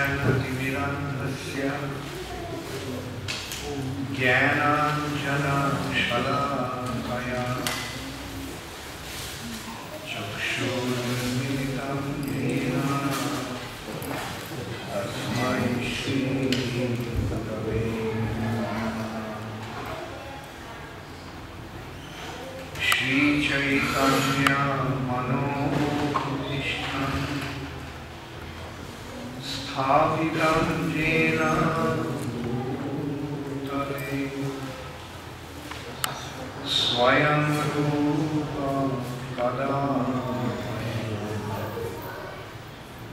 ज्ञानतिमिरान्धस्य ज्ञानाञ्जनशलाकया चक्षुरुन्मिलितं येन तस्मै श्रीगुरवे श्रीचैतन्यमनोभीष्टं स्थापितं येन भूतले स्वयं रूप कदा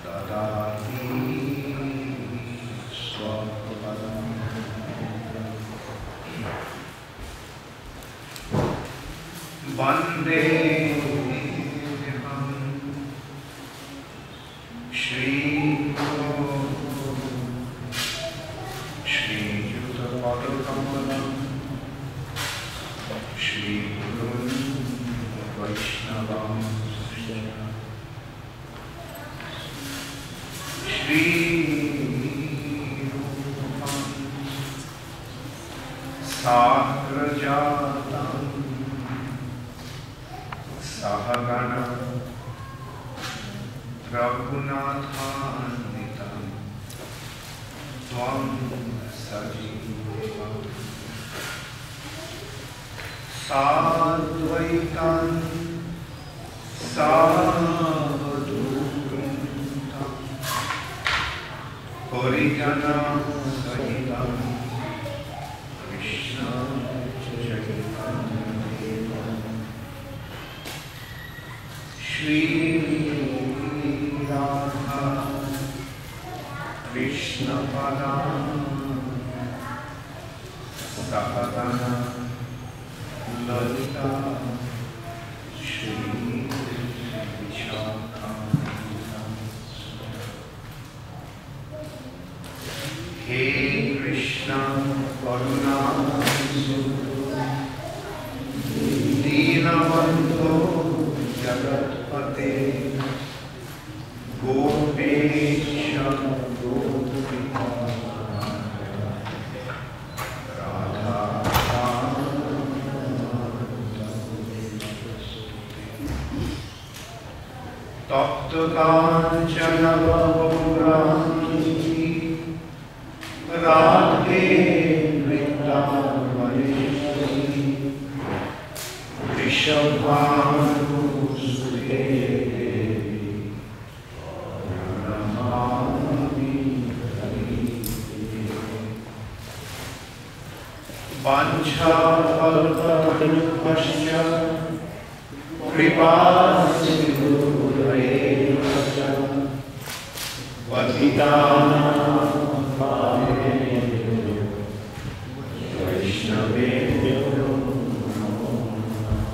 ददाति स्वपदम् वन्दे श्रीयुतपदकमलं श्रीगुरुन् वैष्णवांश्च श्रीरूपं साग्रजातं सहगण रघुनाथान्वितं त्वं सजीवं साद्वैतं सावधूतं परिजनसहितं कृष्ण श्री राधा कृष्ण पदा सहगना ललिता श्री हे कृष्ण करुणा दीनबन्धो जगत्पते गोपेश गोपिका राधा तप्त कांचन गौरांगी राधे वृंदावनेश्वरी वृषभानुसुते वाञ्छाकल्पतरुभ्यश्च कृपासिन्धुभ्येव च पतितानां पावनेभ्यो वैष्णवेभ्यो नमो नमः।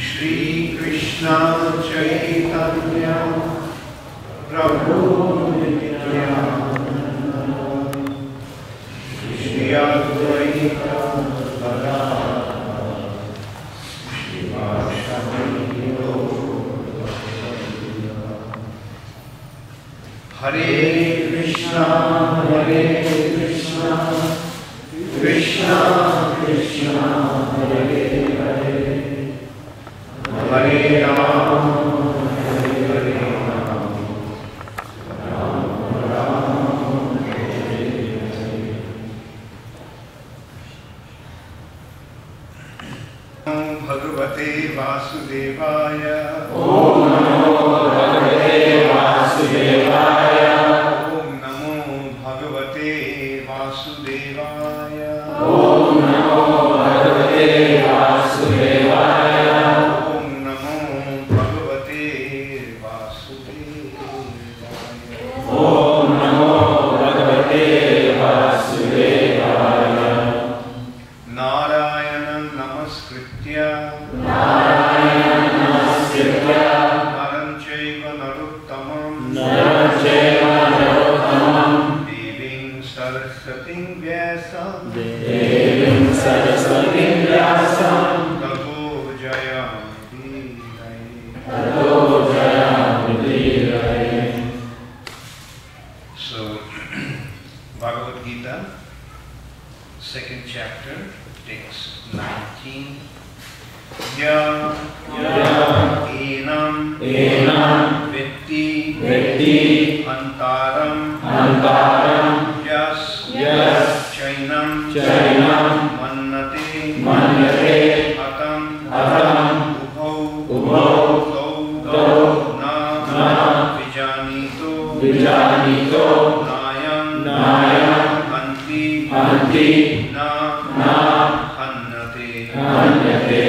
श्रीकृष्ण चैतन्य प्रभु हरे कृष्णा कृष्णा कृष्णा हरे हरे हरे राम हरे राम राम राम हरे हरे। भगवते वासुदेवाय ओम नमो भगवते वासुदेवाय ओम नमो भगवते वासुदेवाय ओम नमो भगवते वासुदेवाय ओम नमो भगवते वासुदेवाय ओम नमो भगवते वासुदेवाय। नारायणं नमस्कृत्य नरं चैव नरोत्तमं देवीं सरस्वतीं व्यासं ततो जयमुदीरये। vetti, hantāraṁ, hantāram, yas, cainaṁ, manyate, hatam, ubhau, tau, na, vijānīto, nāyaṁ, hanti, na, hanyate,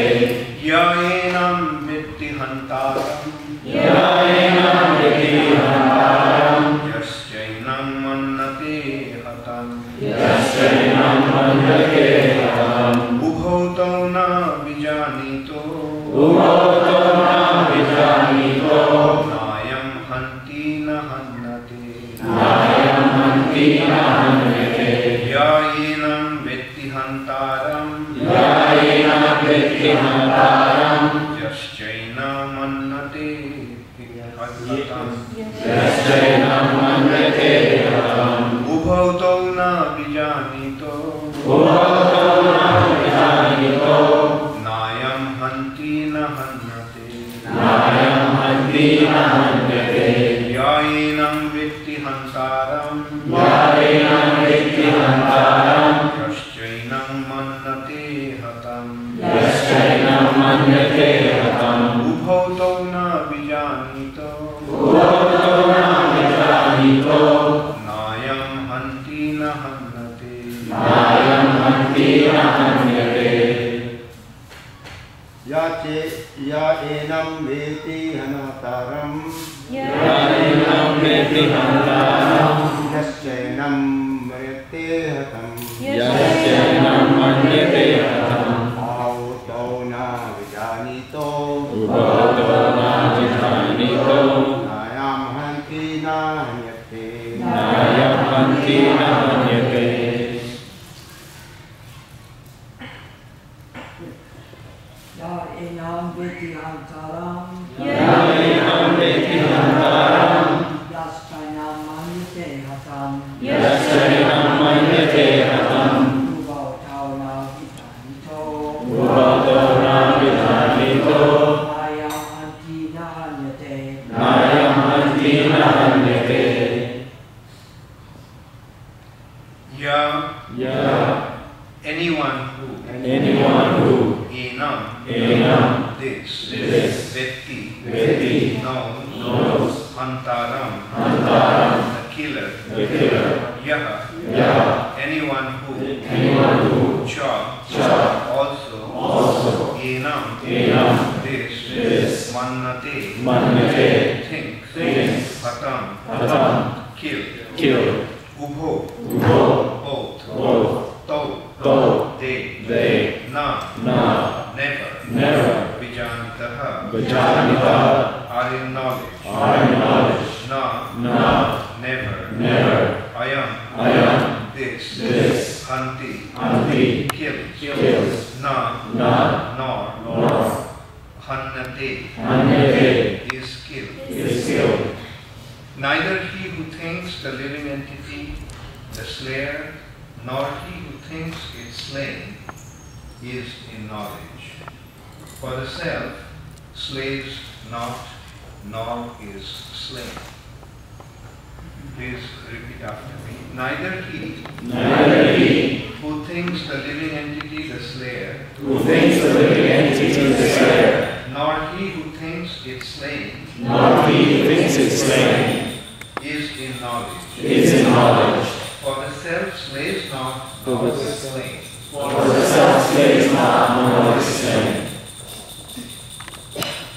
ya enam vetti hantāraṁ, yas cainaṁ manyate hatam, ubhau tau na vijānīto, nāyaṁ hanti na hanyate, ya enam vetti hantāraṁ, yas cainaṁ manyate hatam, ubhau tau na vijānīto, nāyaṁ hanti na hanyate, ya enam vetti hantāraṁ, yas cainaṁ manyate hatam, ubhau tau na vijānīto, nāyaṁ hanti na hanyate, ya enam vetti hantāraṁ, yas cainaṁ manyate hatam, ubhau tau na vijānīto, nāyaṁ hanti na hanyate, Ya enam vetti hantāraṁ, yas cainaṁ manyate hatam, ubhau tau na vijānīto, nāyaṁ hanti na hanyate, ya anyone who enam this vetti knows hantāraṁ the killer, yaha anyone who cha also enam this manyate thinks hatam kill ubhau both tau they na never vijānītaḥ are in knowledge na never ayam this hanti kills na nor hanyate is killed. Neither he who thinks the living entity the slayer, nor he who thinks it slain is in knowledge. For the self slays not, nor is slain. Please repeat after me. Neither he who thinks the living entity the slayer, nor he who thinks it slain, is in knowledge. For the self slays not, nor is slain.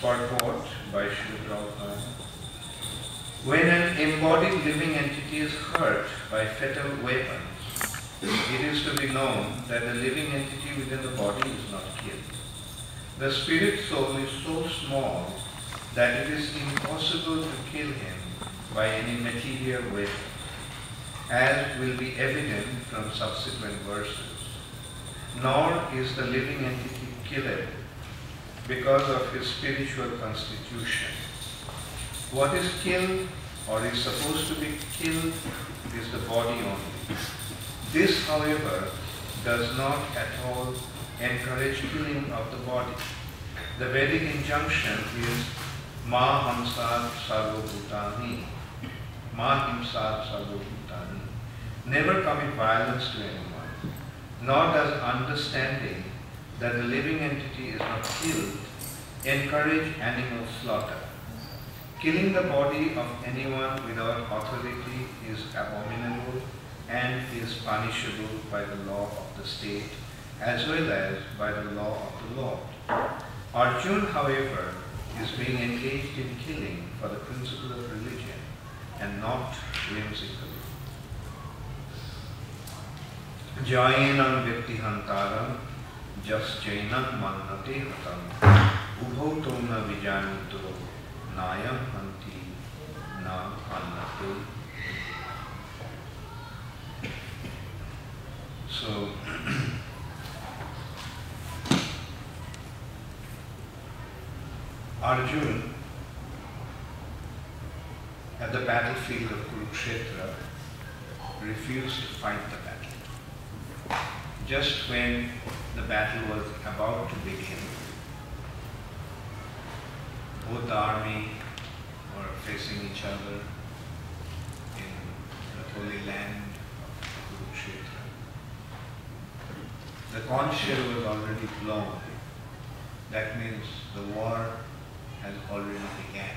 Purport by Srila Prabhupada. When an embodied living entity is hurt by fatal weapons, it is to be known that the living entity within the body is not killed. The spirit soul is so small that it is impossible to kill him by any material weapon, as will be evident from subsequent verses. Nor is the living entity killable because of his spiritual constitution. What is killed or is supposed to be killed is the body only. This, however, does not at all encourage killing of the body. The Vedic injunction is ma hiṁsyāt sarvā bhūtāni. ma hiṁsyāt sarvā bhūtāni. Never commit violence to anyone, nor does understanding that the living entity is not killed encourage animal slaughter. Killing the body of anyone without authority is abominable and is punishable by the law of the state as well as by the law of the Lord. Arjuna, however, is being engaged in killing for the principle of religion and not whimsically. Jainam vetti hantāraṁ jas jainam manyate hatam ubhau vijānīto nāyaṁ hanti na hanyate. So Arjuna at the battlefield of Kurukshetra refused to fight the battle. Just when the battle was about to begin, both armies were facing each other in the holy land of Kurukshetra. The conch shell was already blown. That means the war has already begun.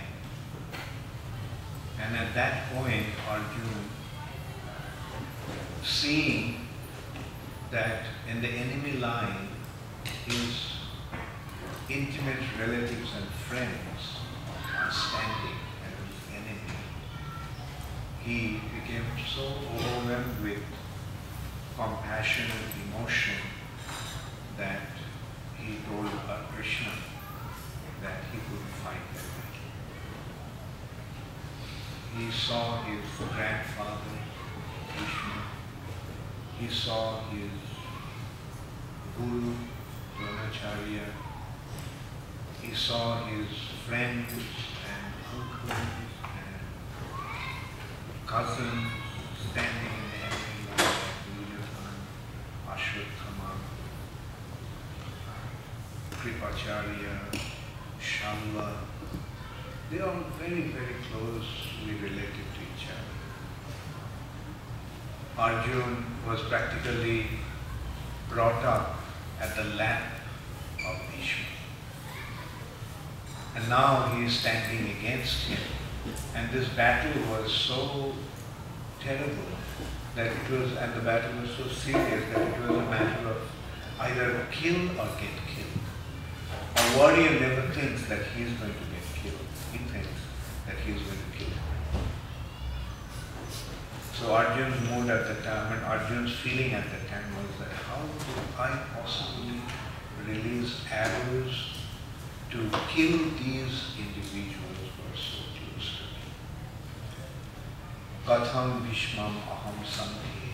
And at that point, Arjuna, seeing that in the enemy line, his intimate relatives and friends are standing as his enemy, he became so overwhelmed with compassion and emotion that he told Krishna that he couldn't fight that battle. He saw his grandfather, Krishna. He saw his guru, Dronacharya. He saw his friends and uncles and cousins standing in the enemy line like Ashwatthama, Kripacharya, Shalva. They are all very, very closely related to each other. Arjuna was practically brought up at the lap of Bhishma. And now he is standing against him. And this battle was so terrible that it was, and the battle was so serious that it was a matter of either kill or get killed. A warrior never thinks that he is going to get killed. He thinks that he is going to kill him. So Arjuna's mood at the time, and Arjuna's feeling at the time was that how could I possibly release arrows to kill these individuals who are so close to me? Katham Bhishmam aham santi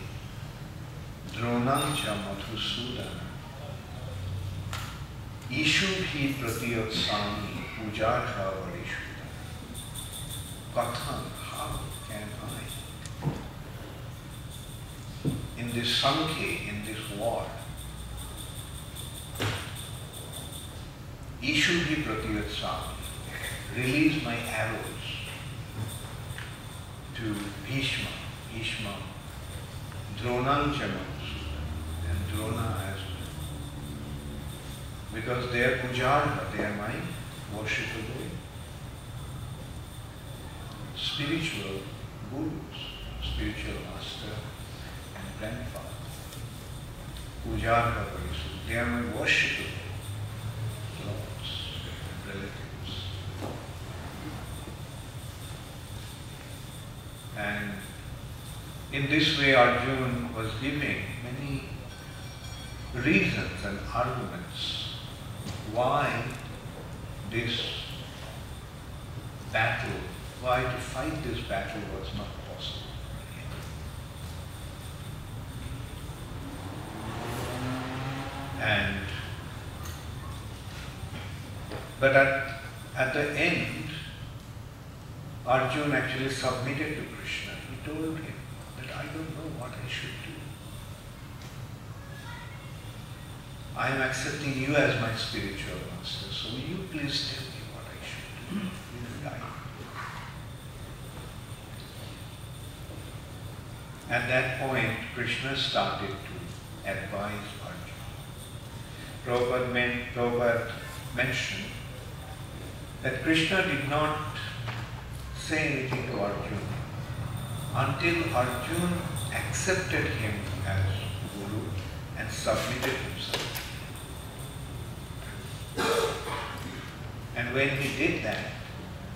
dronam cha madhusudana ishubhi pratiyotsaami pujarha varishuddha. Katham, how can I, in this sankhe, in this war, ishubhi pratiyotsaami, release my arrows to Bhishma, Dronam cha madhusudana, and Drona as well. Because they are pujarha, they are my worshipable spiritual gurus, spiritual master and grandfather. Pujarha varishuddha, they are my worshipable lords and relatives. And in this way Arjuna was giving many reasons and arguments why this battle, why to fight this battle was not possible. And but at the end, Arjuna actually submitted to Krishna. He told him that I don't know what I should do. I am accepting you as my spiritual master, so will you please tell me what I should do? Will you guide me? At that point, Krishna started to advise Arjuna. Prabhupada mentioned that Krishna did not say anything to Arjuna until Arjuna accepted him as Guru and submitted himself. And when he did that,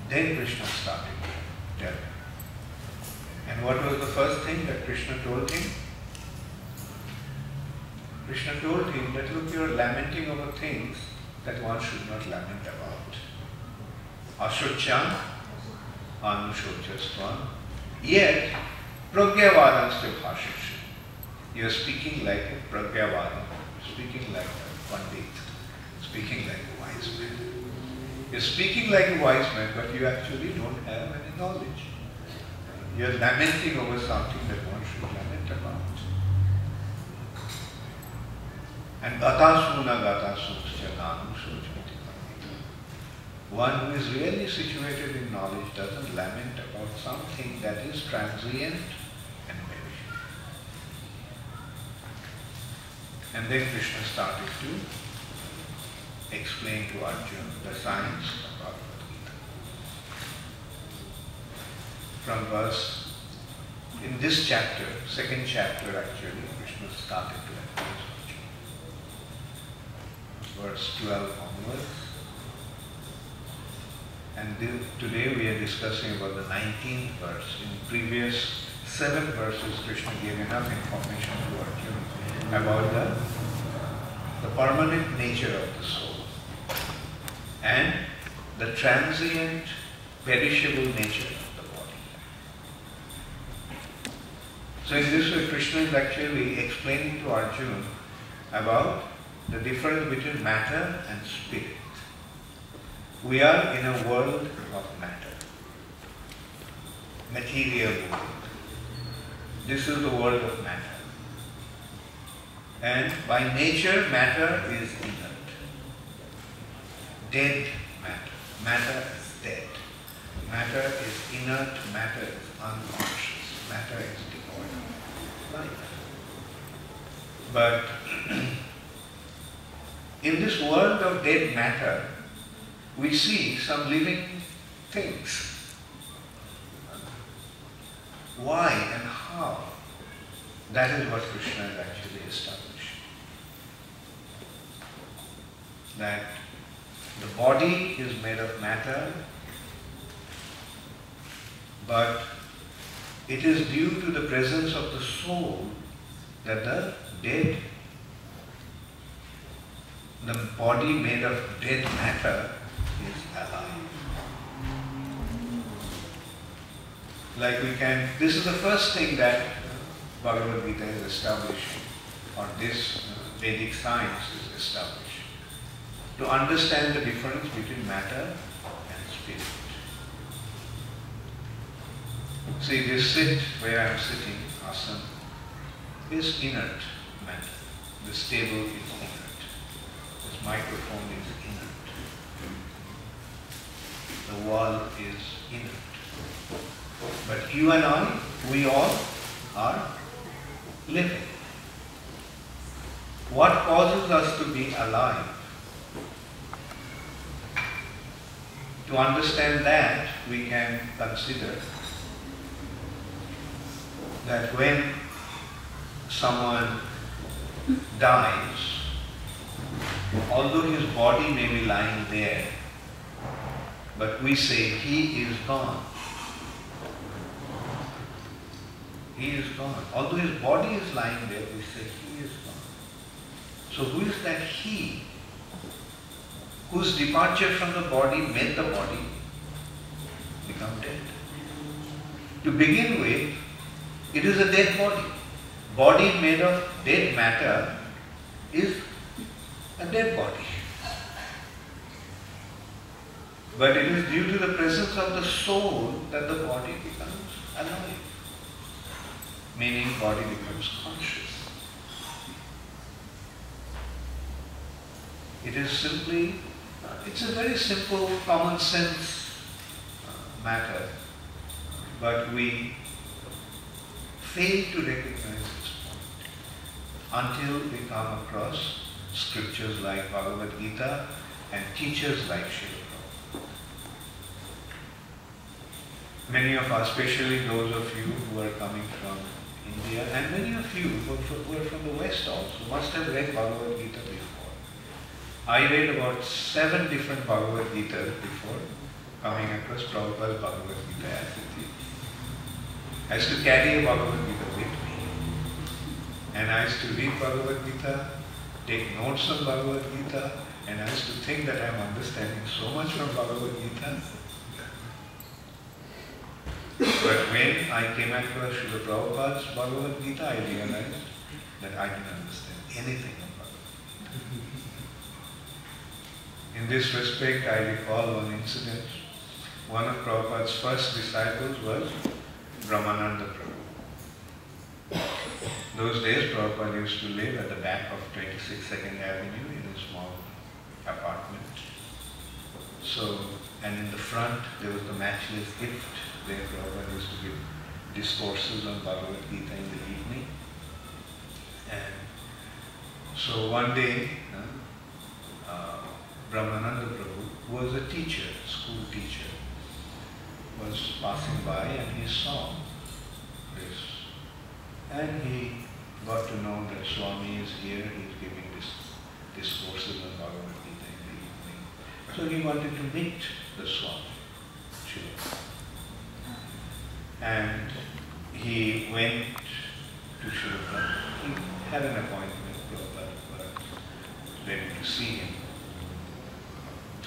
then Krishna started to tell him. And what was the first thing that Krishna told him? Krishna told him that, look, you are lamenting over things that one should not lament about. Ashocham, anushocastvam, yet pragyavadansya bhashasya. You are speaking like a pragyavada, speaking like a pandit, speaking like a wise man. You are speaking like a wise man, but you actually don't have any knowledge. You are lamenting over something that one should lament about. And gatasuna gatasuna nāyaṁ sojati. One who is really situated in knowledge doesn't lament about something that is transient and perishing. And then Krishna started to explain to Arjuna the science of Bhagavad Gita. From verse, in this chapter, second chapter actually, Krishna started to advise Arjuna. Verse 12 onwards. And today we are discussing about the 19th verse. In previous 7 verses, Krishna gave enough information to Arjuna about the permanent nature of the soul and the transient, perishable nature of the body. So in this way, Krishna is actually explaining to Arjuna about the difference between matter and spirit. We are in a world of matter, material world. This is the world of matter. And by nature, matter is inert. Dead matter. Matter is dead. Matter is inert. Matter is unconscious. Matter is devoid of life. But in this world of dead matter, we see some living things. Why and how? That is what Krishna is actually establishing. That the body is made of matter, but it is due to the presence of the soul that the body made of dead matter is alive. Like this is the first thing that Bhagavad Gita is establishing, or this Vedic science is establishing, to understand the difference between matter and spirit. See, this sit where I am sitting, asana, is inert matter. This table is inert. This microphone is inert. The wall is inert. But you and I, we all are living. What causes us to be alive? To understand that, we can consider that when someone dies, although his body may be lying there, but we say he is gone. He is gone. Although his body is lying there, we say he is gone. So who is that he whose departure from the body made the body become dead? To begin with, it is a dead body. Body made of dead matter is a dead body. But it is due to the presence of the soul that the body becomes alive. Meaning body becomes conscious. It is simply, it's a very simple common sense matter, but we fail to recognize this point until we come across scriptures like Bhagawat Gita and teachers like Srila Prabhupada. Many of us, especially those of you who are coming from India, and many of you who are from the West also, must have read Bhagawat Gita before. I read about 7 different Bhagawat Gitas before coming across Prabhupada's Bhagawat Gita as it is. I used to carry a Bhagawat Gita with me. And I used to read Bhagawat Gita, take notes on Bhagawat Gita, and I used to think that I am understanding so much from Bhagawat Gita. But when I came across Srila Prabhupada's Bhagawat Gita, I realized that I didn't understand anything of Bhagavad Gita. In this respect, I recall one incident. One of Prabhupada's first disciples was Brahmananda Prabhu. Those days, Prabhupada used to live at the back of 26 2nd Avenue in a small apartment. So, and in the front, there was the matchless gift. There Prabhupada used to give discourses on Bhagavad Gita in the evening. And so one day, Brahmananda Prabhu, who was a teacher, school teacher, was passing by and he saw this. And he got to know that Swami is here, he is giving discourses on Bhagavad Gita in the evening. So he wanted to meet the Swami. And he went to Srila Prabhupada. He had an appointment, Prabhupada was ready to see him.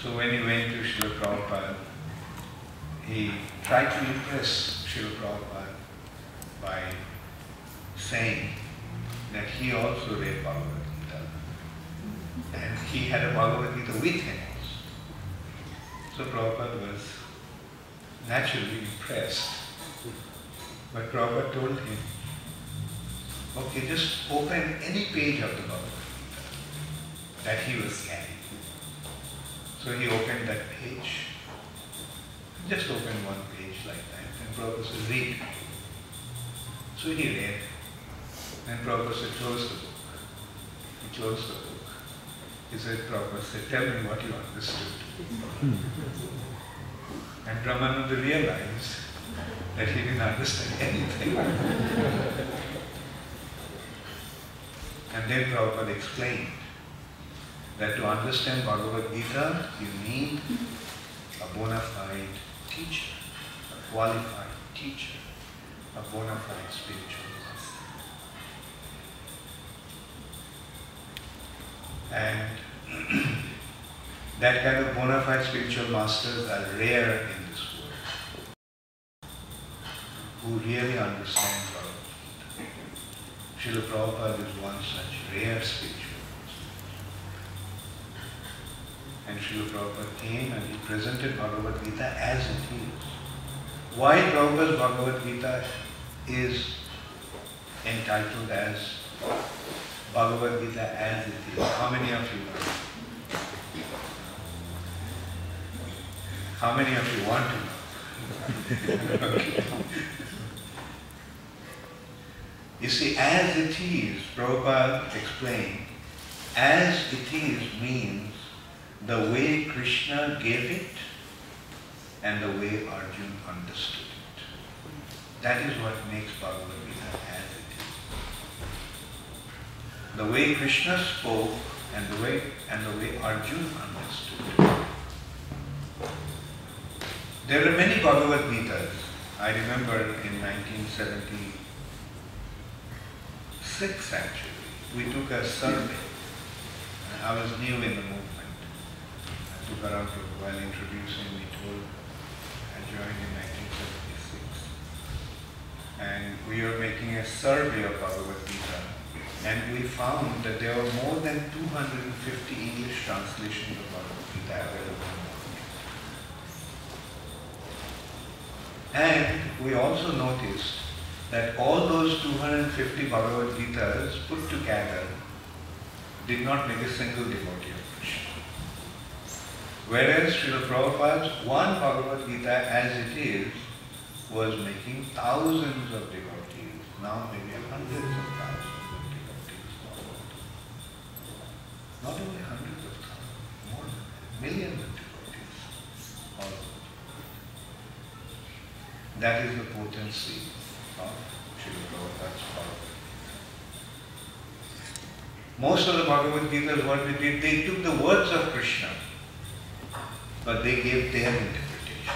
So when he went to Srila Prabhupada, he tried to impress Srila Prabhupada by saying that he also read Bhagavad Gita. And he had a Bhagavad Gita with him also. So Prabhupada was naturally impressed. But Prabhupada told him, okay, just open any page of the Bhagavad Gita that he was carrying. So he opened that page, just opened one page like that, and Prabhupada said, read. So he read, and Prabhupada said, close the book. He closed the book. He said, Prabhupada said, tell me what you understood. And Brahmananda realized that he didn't understand anything. And then Prabhupada explained that to understand Bhagavad Gita, you need a bona fide teacher, a qualified teacher, a bona fide spiritual master. And that kind of bona fide spiritual masters are rare in this world, who really understand Bhagavad Gita. Srila Prabhupada is one such rare spiritual master. And Srila Prabhupada came and he presented Bhagavad Gita as it is. Why Prabhupada's Bhagavad Gita is entitled as Bhagavad Gita as it is? How many of you know? How many of you want to know? Okay. You see, as it is, Prabhupada explained, as it is means the way Krishna gave it and the way Arjuna understood it. That is what makes Bhagavad Gita as it is. The way Krishna spoke and the way Arjuna understood it. There are many Bhagavad Gitas. I remember in 1976 actually, we took a survey. I was new in the movement. Around while introducing me told I joined in 1976, and we were making a survey of Bhagavad Gita, and we found that there were more than 250 English translations of Bhagavad Gita available. And we also noticed that all those 250 Bhagavad Gitas put together did not make a single devotee of Krishna. Whereas Srila Prabhupada's one Bhagavad Gita as it is was making thousands of devotees, Now maybe hundreds of thousands of devotees follow. Not only hundreds of thousands, more than that, millions of devotees follow. That is the potency of Srila Prabhupada's Bhagavad Gita. Most of the Bhagavad Gita, what they did, they took the words of Krishna, but they gave their interpretation.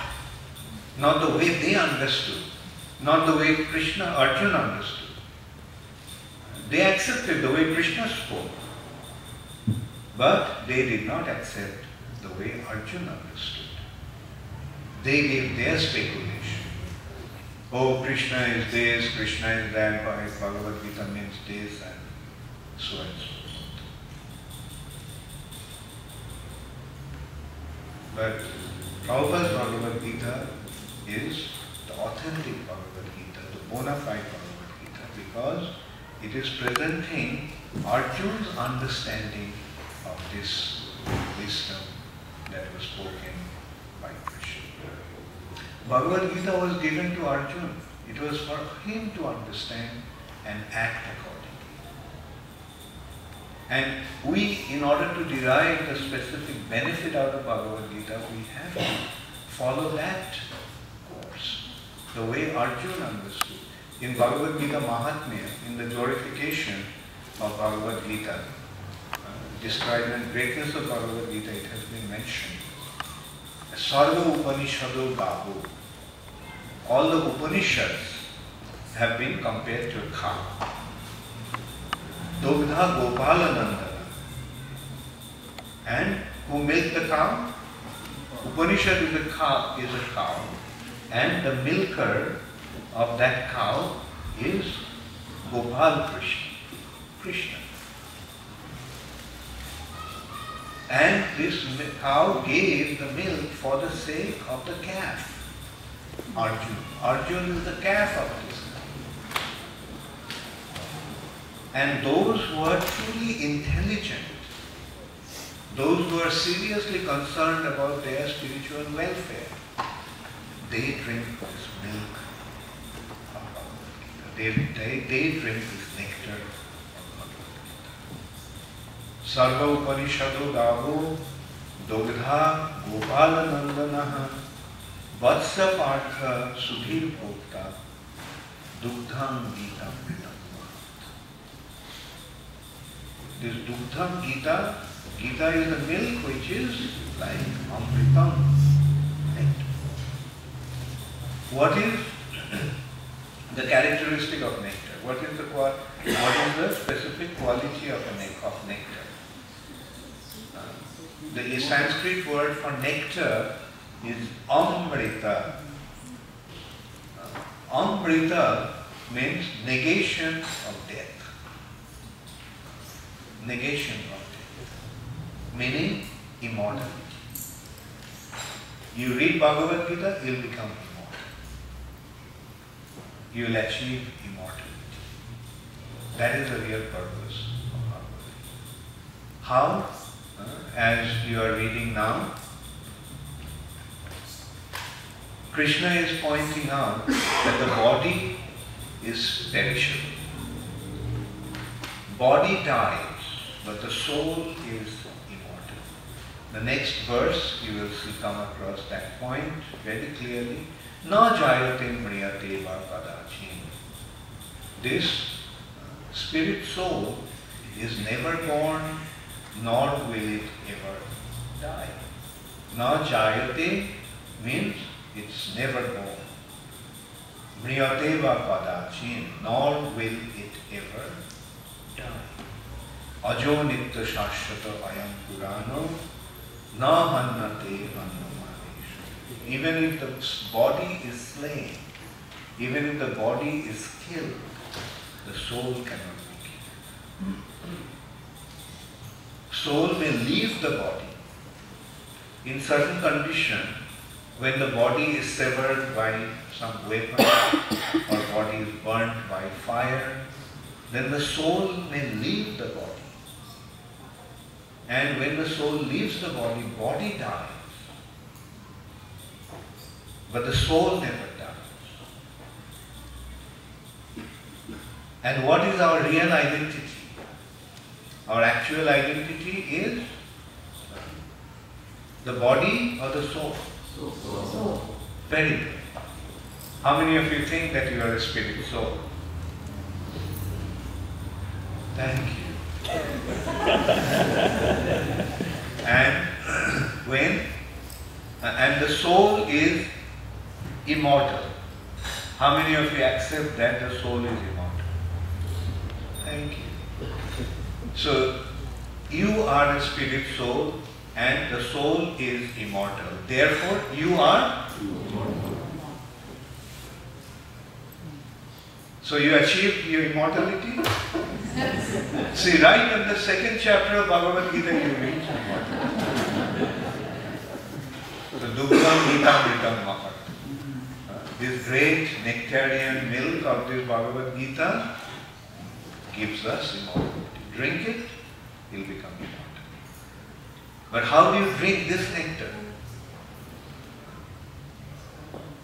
Not the way they understood, not the way Krishna, Arjuna understood. They accepted the way Krishna spoke, but they did not accept the way Arjuna understood. They gave their speculation. Oh, Krishna is this, Krishna is that, Bhagavad Gita means this, and so and so. But Prabhupada's Bhagavad Gita is the authentic Bhagavad Gita, the bona fide Bhagavad Gita, because it is presenting Arjuna's understanding of this wisdom that was spoken by Krishna. Bhagavad Gita was given to Arjuna. It was for him to understand and act accordingly. And we, in order to derive the specific benefit out of Bhagavad Gita, we have to follow that course, the way Arjuna understood. In Bhagavad Gita Mahatmya, in the glorification of Bhagavad Gita, describing the greatness of Bhagavad Gita, it has been mentioned. Sarvā Upanishado Bhūtāni. All the Upanishads have been compared to a cow. Dogdha Gopalanandana. And who milked the cow? Upanishad is a cow, and the milker of that cow is Gopal Krishna. And this cow gave the milk for the sake of the calf, Arjuna. Arjuna is the calf of this cow. And those who are truly intelligent, those who are seriously concerned about their spiritual welfare, they drink this milk of Bhagavad Gita. They drink this nectar of Bhagavad Gita. Sarvā Upanishado Gavo Dogdha Gopalanandanaha Vatsa Partha Sudhir Bhokta Dugdham Gita Pritam. This Dugdham Gita, Gita is the milk which is like Amritam. Nectar. What is the characteristic of nectar? What is the specific quality of nectar? The Sanskrit word for nectar is amrita. Amrita means negation of death. Negation of death. Meaning immortality. You read Bhagavad Gita, you will become immortal. You will achieve immortality. That is the real purpose of Bhagavad Gita. How? As you are reading now, Krishna is pointing out that the body is perishable. Body dies, but the soul is immortal. The next verse, you will see come across that point very clearly. Na jayate mriyate va kadachin. This spirit soul is never born, nor will it ever die. Na jayate means it's never born. Mriyate va kadachin, nor will it ever die. Ajo nitya shashvata ayam purano na hanyate hantāraṁ. Even if the body is slain, even if the body is killed, the soul cannot be killed. Soul may leave the body in certain condition when the body is severed by some weapon or body is burnt by fire, then the soul may leave the body. And when the soul leaves the body dies. But the soul never dies. And what is our real identity? Our actual identity is the body or the soul? Soul. Very good. How many of you think that you are a spirit soul? Thank you. And the soul is immortal. How many of you accept that the soul is immortal? Thank you. So, you are a spirit soul and the soul is immortal. Therefore, you are immortal. So you achieved your immortality? See, right in the second chapter of Bhagavad Gita you reach immortality. So, Dugdham Gita Mahat. This great nectarian milk of this Bhagavad Gita gives us immortality. Drink it, you'll become immortal. But how do you drink this nectar?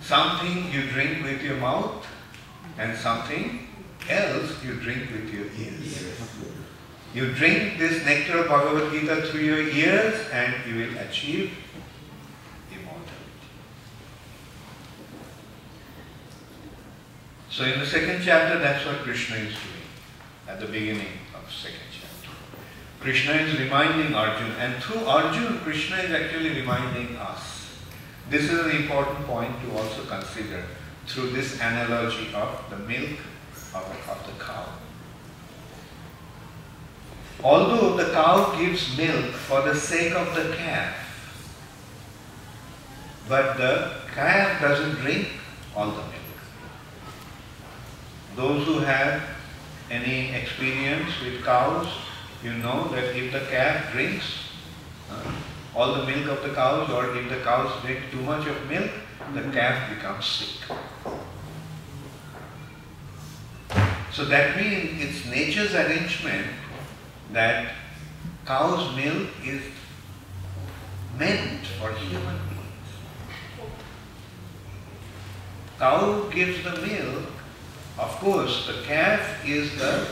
Something you drink with your mouth and something else you drink with your ears. You drink this nectar of Bhagavad Gita through your ears and you will achieve immortality. So in the second chapter, that's what Krishna is doing at the beginning of second chapter. Krishna is reminding Arjuna, and through Arjuna, Krishna is actually reminding us. This is an important point to also consider through this analogy of the milk of the cow. Although the cow gives milk for the sake of the calf, but the calf doesn't drink all the milk. Those who have any experience with cows, you know that if the calf drinks all the milk of the cows, or if the cows drink too much of milk, the calf becomes sick. So that means it's nature's arrangement that cow's milk is meant for human beings. Cow gives the milk. Of course, the calf is the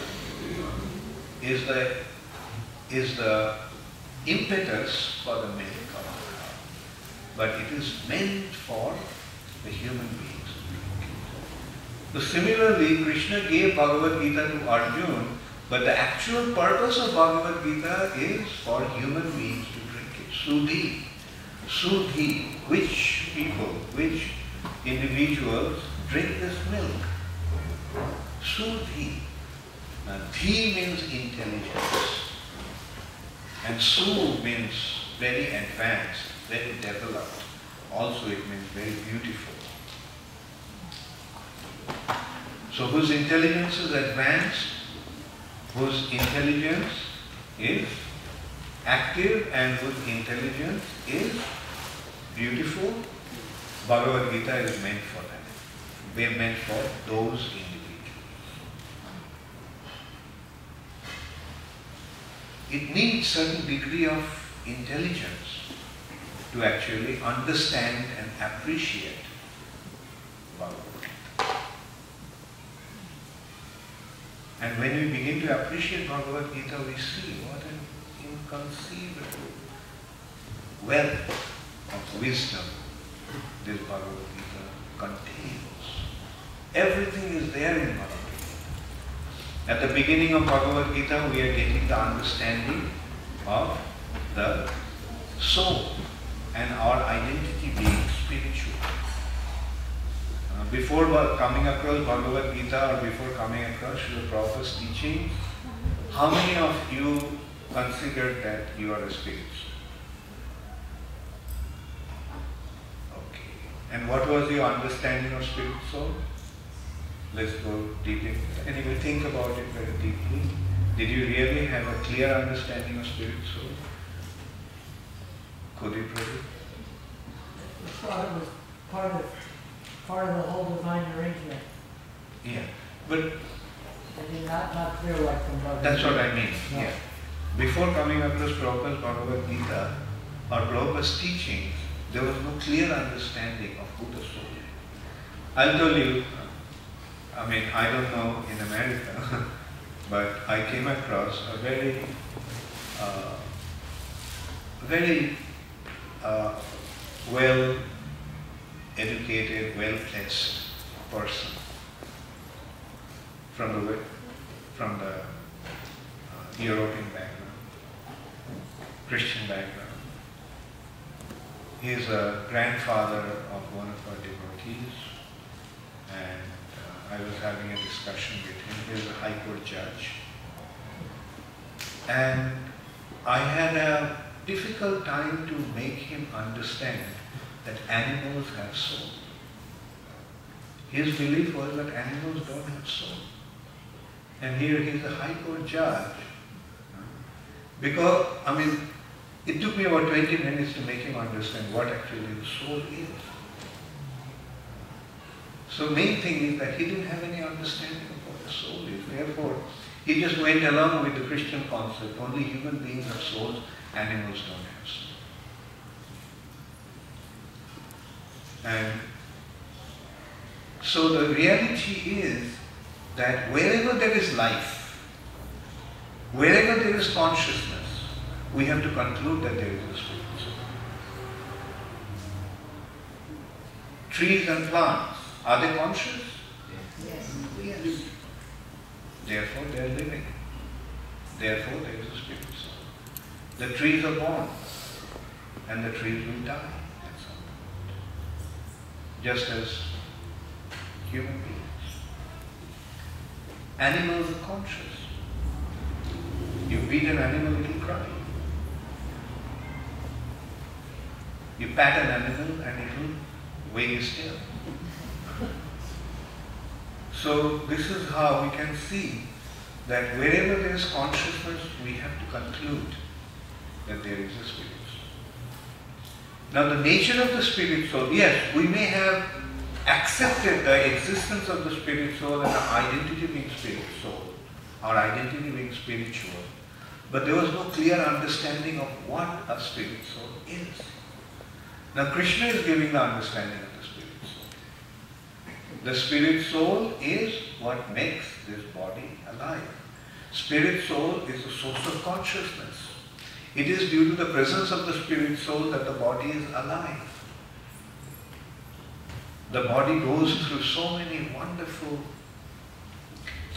impetus for the milk of the cow, but it is meant for the human beings to drink it. So similarly, Krishna gave Bhagavad Gita to Arjuna, but the actual purpose of Bhagavad Gita is for human beings to drink it. Sudhi. Sudhi. Which people, which individuals drink this milk? Sudhi. Now, dhi means intelligence. And su means very advanced, very developed. Also it means very beautiful. So whose intelligence is advanced, whose intelligence is active and whose intelligence is beautiful, Bhagavad Gita is meant for them. They are meant for those individuals. It needs certain degree of intelligence to actually understand and appreciate Bhagavad Gita. And when we begin to appreciate Bhagavad Gita, we see what an inconceivable wealth of wisdom this Bhagavad Gita contains. Everything is there in Bhagavad Gita. At the beginning of Bhagavad Gita, we are getting the understanding of the soul and our identity being spiritual. Before coming across Bhagavad Gita or before coming across Srila Prabhupada's teaching, how many of you considered that you are a spirit soul? Okay. And what was your understanding of spirit soul? Let's go deep into that. And if you think about it very deeply, did you really have a clear understanding of spirit soul? Could you prove it? I thought it was part of the whole divine arrangement. Yeah, but I mean, not clear like from Bhagavad that's Gita. what I mean. No. Yeah. Before coming across Prabhupada's Bhagavad Gita or Prabhupada's teachings, there was no clear understanding of who the soul is. I'll tell you, I mean, I don't know in America, but I came across a very well-educated, well-placed person from the European background, Christian background. He is a grandfather of one of our devotees, and I was having a discussion with him. He is a High Court judge. And I had a difficult time to make him understand that animals have soul. His belief was that animals don't have soul. And here he is a High Court judge. Because, I mean, it took me about 20 minutes to make him understand what actually the soul is. So main thing is that he didn't have any understanding of what the soul is. Therefore, he just went along with the Christian concept. Only human beings have souls, animals don't have souls. And so the reality is that wherever there is life, wherever there is consciousness, we have to conclude that there is a spirit soul. Trees and plants, are they conscious? Yes. Yes. Therefore they are living. Therefore there is a spirit soul. The trees are born and the trees will die at some point. Just as human beings. Animals are conscious. You beat an animal, it will cry. You pat an animal and it will wag its tail. So this is how we can see that wherever there is consciousness, we have to conclude that there is a spirit soul. Now the nature of the spirit soul, yes, we may have accepted the existence of the spirit soul and our identity being spirit soul, our identity being spiritual, but there was no clear understanding of what a spirit soul is. Now Krishna is giving the understanding of the spirit soul. The spirit soul is what makes this body alive. Spirit soul is the source of consciousness. It is due to the presence of the spirit soul that the body is alive. The body goes through so many wonderful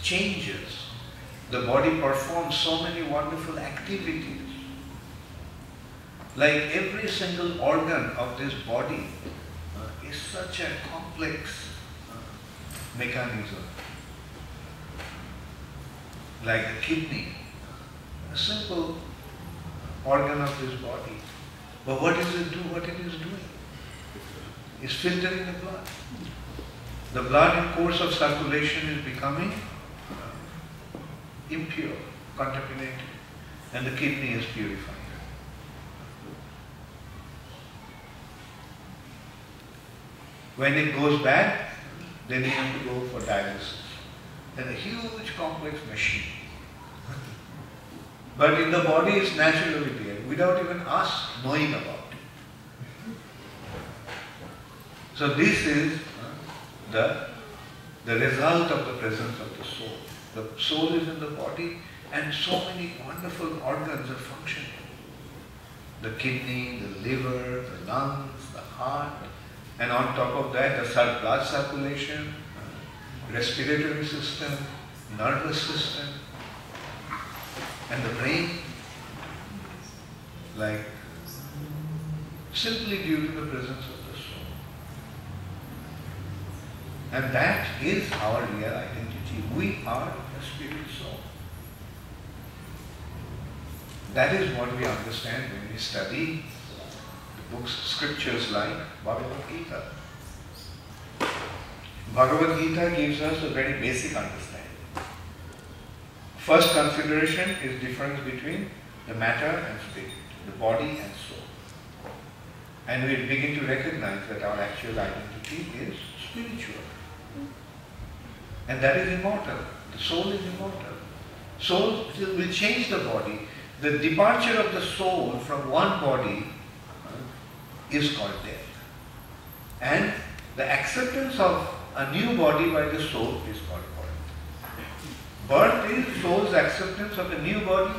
changes. The body performs so many wonderful activities. Like every single organ of this body is such a complex mechanism. Like the kidney, a simple organ of this body. But what does it do? What it is doing? It's filtering the blood. The blood in course of circulation is becoming impure, contaminated, and the kidney is purified. When it goes bad, then you have to go for dialysis. And a huge complex machine. But in the body it's naturally there, without even us knowing about it. So this is the result of the presence of the soul. The soul is in the body and so many wonderful organs are functioning. The kidney, the liver, the lungs, the heart, and on top of that the blood circulation, respiratory system, nervous system, and the brain, like simply due to the presence of the soul. And that is our real identity. We are a spirit soul. That is what we understand when we study the books, scriptures like Bhagawat Gita. Bhagawat Gita gives us a very basic understanding. First consideration is difference between the matter and spirit, the body and soul. And we begin to recognize that our actual identity is spiritual. And that is immortal. The soul is immortal. Soul will change the body. The departure of the soul from one body is called death. And the acceptance of a new body by the soul is called birth. Birth is soul's acceptance of a new body,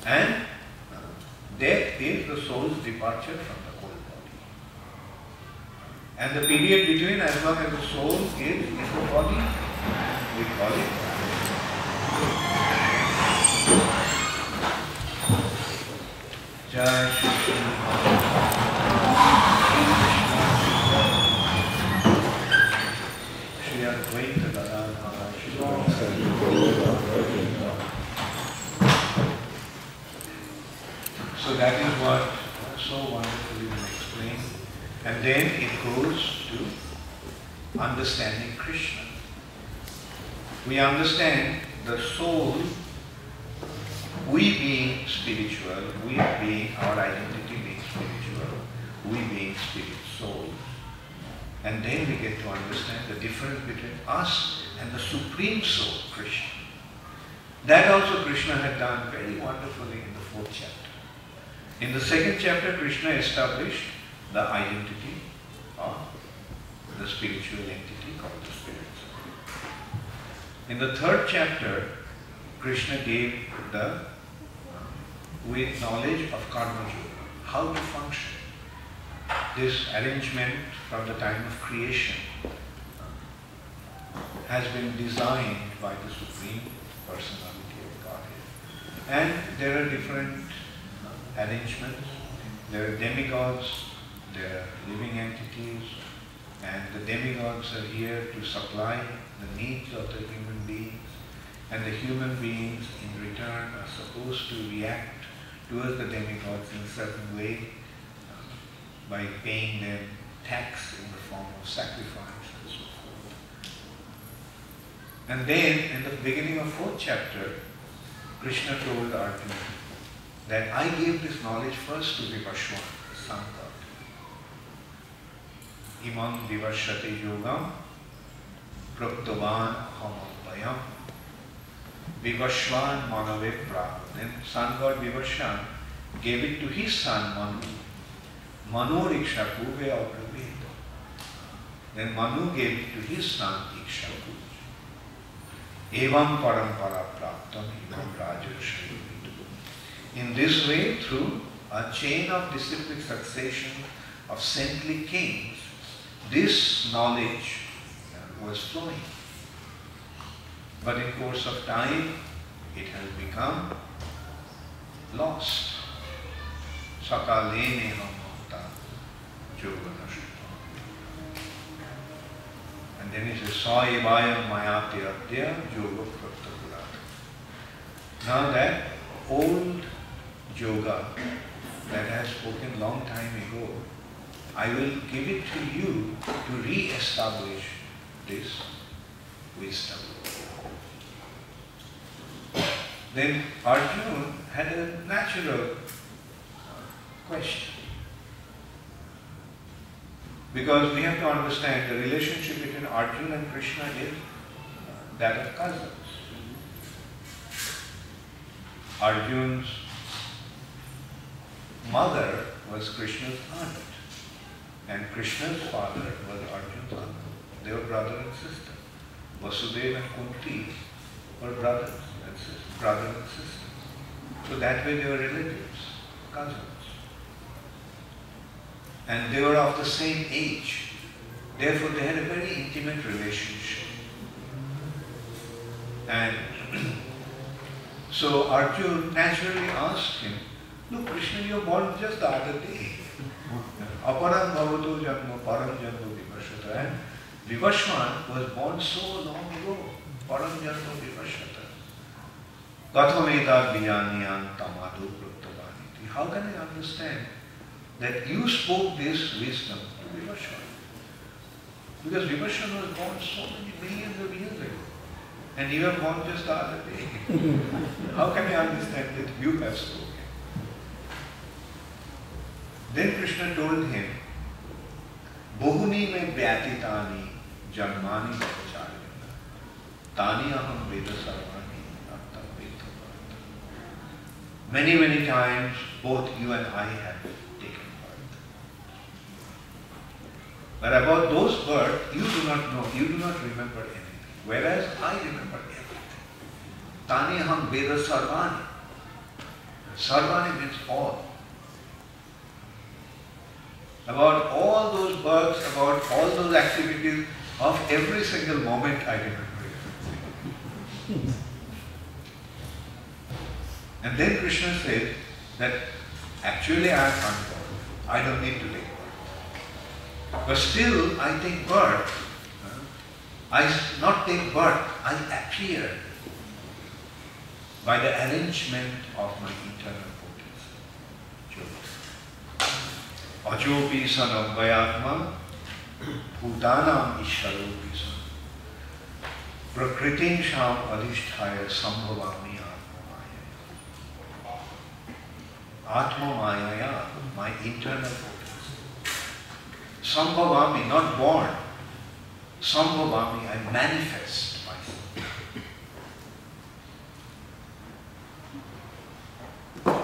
and death is the soul's departure from the old body. And the period between, as long as the soul is in the body, we call it Jai Shri Shri Advaita Gadadhara So that is what so wonderfully been explained. And then it goes to understanding Krishna. We understand the soul, we being spiritual, we being our identity being spiritual, we being spirit soul. And then we get to understand the difference between us and the Supreme Soul, Krishna. That also Krishna had done very wonderfully in the 4th chapter. In the 2nd chapter, Krishna established the identity of the spiritual entity called the spirit soul. In the 3rd chapter, Krishna gave with knowledge of karma yoga, how to function. This arrangement from the time of creation has been designed by the Supreme Personality of Godhead. And there are different arrangements. There are demigods, there are living entities, and the demigods are here to supply the needs of the human beings, and the human beings in return are supposed to react towards the demigods in a certain way by paying them tax in the form of sacrifice and so forth. And then in the beginning of 4th chapter, Krishna told Arjuna that I gave this knowledge first to Vivashwan, the sun god. Imam vivashate yogam praptavan hamam Vivashwan manave prabhu. Then sun god Vivaswan gave it to his son Manu. Manu Ikshaku Ve'abrabheta. Then Manu gave it to his son Ikshaku. Evam parampara praptam imam rajarshri. In this way, through a chain of disciplic succession of saintly kings, this knowledge was flowing. But in course of time, it has become lost. Sakalene hamata yoganashita. And then it says, sa evayam manyate adya yoga praptakurata. Now that old yoga that I have spoken long time ago, I will give it to you to re-establish this wisdom. Then Arjuna had a natural question. Because we have to understand the relationship between Arjuna and Krishna is that of cousins. Arjuna's mother was Krishna's aunt, and Krishna's father was Arjuna's uncle. They were brother and sister. Vasudeva and Kunti were brothers and sisters, brother and sister. So that way they were relatives, cousins. And they were of the same age. Therefore they had a very intimate relationship. And so Arjuna naturally asked him, look, Krishna, you were born just the other day. Aparam bhavato janma param janma vivashata. And Vivashwan was born so long ago. Param janma vivashata. Gathamedad vijānīto tamadu prutavāniti. How can I understand that you spoke this wisdom to Vivashwan? Because Vivashwan was born so many millions of years ago. And you were born just the other day. How can I understand that you have spoken? Then Krishna told him, Bhūtāni me vyatitani janmani bhacharina. Tani aham veda sarvāni attam veda. Many, many times both you and I have taken birth. But about those births, you do not know, you do not remember anything. Whereas I remember everything. Taniham Veda sarvāni. Sarvāni means all. About all those births, about all those activities, of every single moment I remember everything. And then Krishna said that actually I am unborn. I don't need to take birth. But still I take birth. I not take birth, I appear by the arrangement of my internal potency. Ajopi sanam vayatma bhūtānaṁ ishvaropi san prakritim sham adhishthaya sambhavami Atma-mayaya, my internal potency. Sambhavami, not born. Sambhavami, I manifest myself.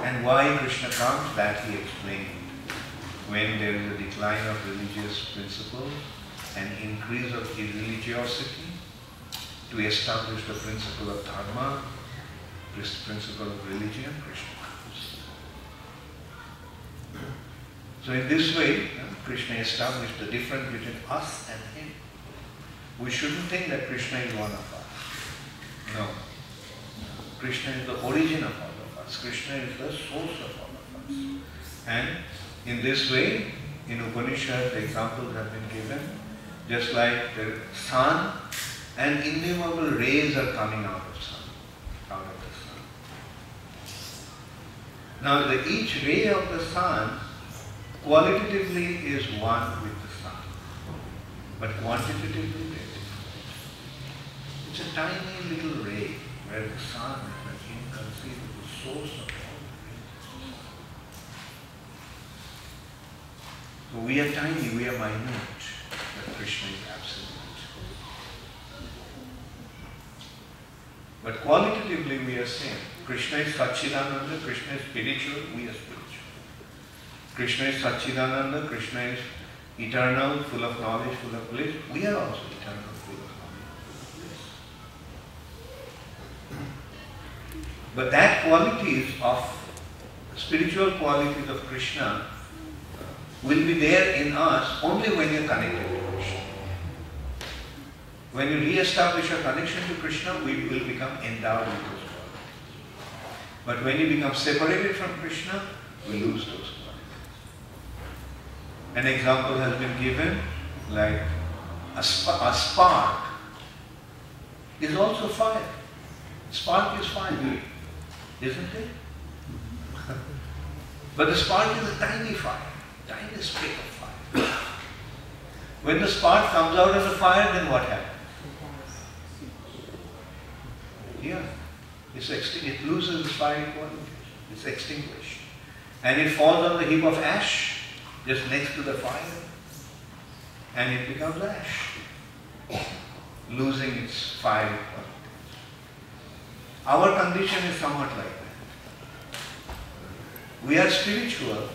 And why Krishna comes, that he explained. When there is a decline of religious principles and increase of irreligiosity, to establish the principle of dharma, this principle of religion, Krishna. So in this way, Krishna established the difference between us and him. We shouldn't think that Krishna is one of us. No. Krishna is the origin of all of us. Krishna is the source of all of us. And in this way, in Upanishad, the examples have been given, just like the sun and innumerable rays are coming out of the sun. Now, each ray of the sun qualitatively is one with the sun, but quantitatively they are different. It's a tiny little ray where the sun is an inconceivable source of all rays. So we are tiny, we are minute, but Krishna is absolute. But qualitatively we are same. Krishna is Satchidananda, Krishna is spiritual, we are spiritual. Krishna is Satchidananda, Krishna is eternal, full of knowledge, full of bliss. We are also eternal, full of knowledge, full of bliss. But that qualities of, spiritual qualities of Krishna will be there in us only when you are connected to Krishna. When you re-establish a connection to Krishna, we will become endowed with those qualities. But when you become separated from Krishna, we lose those qualities. An example has been given, like a spark is also fire. Spark is fire, isn't it? But the spark is a tiny fire, tiny speck of fire. When the spark comes out of the fire, then what happens? Yeah, it loses its fiery qualities. It's extinguished. And it falls on the heap of ash, just next to the fire, and it becomes ash, losing its fiery qualities. Our condition is somewhat like that. We are spiritual,